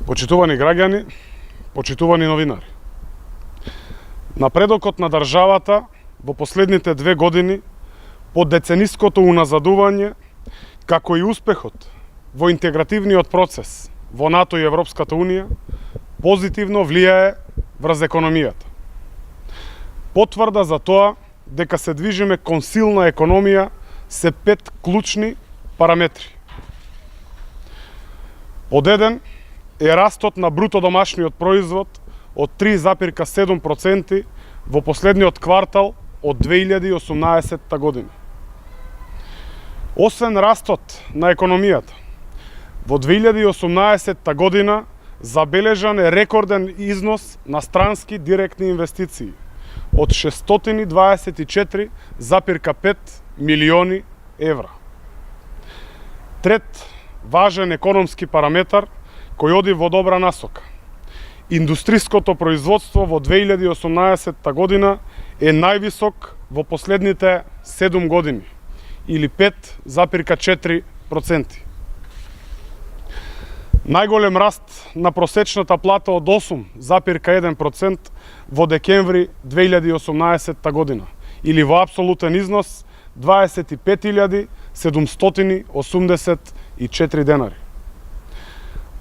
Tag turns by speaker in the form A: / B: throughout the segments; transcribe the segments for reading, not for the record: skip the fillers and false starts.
A: Почитувани граѓани, почитувани новинари. Напредокот на државата во последните 2 години по децениското уназадување, како и успехот во интегративниот процес во НАТО и Европската Унија, позитивно влијае врз економијата. Потврда за тоа дека се движиме кон силна економија се 5 клучни параметри. Под 1 е растот на бруто домашниот производ од 3,7% во последниот квартал од 2018 година. Освен растот на економијата, во 2018 година забележан е рекорден износ на странски директни инвестиции од 624,5 милиони евра. Трет важен економски параметар кој оди во добра насока. Индустриското производство во 2018 година е највисок во последните 7 години, или 5,4%. Најголем раст на просечната плата од 8,1% во декември 2018 година, или во апсолутен износ 25.784 денари.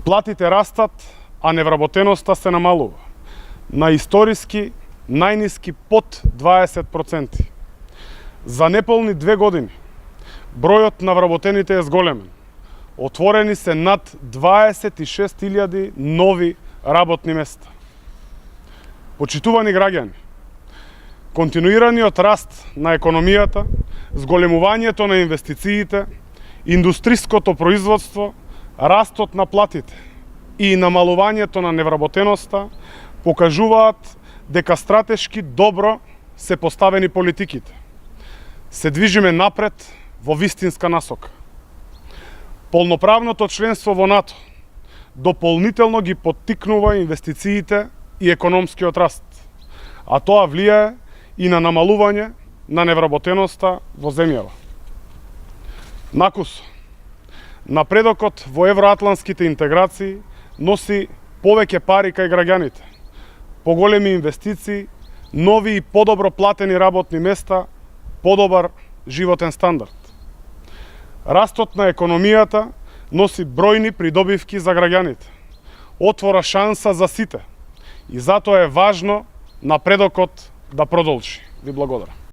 A: Платите растат, а невработеноста се намалува на историски најниски под 20%. За неполни 2 години бројот на вработените е зголемен. Отворени се над 26.000 нови работни места. Почитувани граѓани, континуираниот раст на економијата, зголемувањето на инвестициите, индустриското производство, растот на платите и намалувањето на невработеноста покажуваат дека стратешки добро се поставени политиките. Се движиме напред во вистинска насока. Полноправното членство во НАТО дополнително ги поттикнува инвестициите и економскиот раст, а тоа влијае и на намалување на невработеноста во земјава. Накусо, напредокот во евроатланските интеграции носи повеќе пари кај граѓаните, поголеми инвестиции, нови и подобро платени работни места, подобар животен стандард. Растот на економијата носи бројни придобивки за граѓаните, отвора шанса за сите и затоа е важно напредокот да продолжи. Ви благодарам.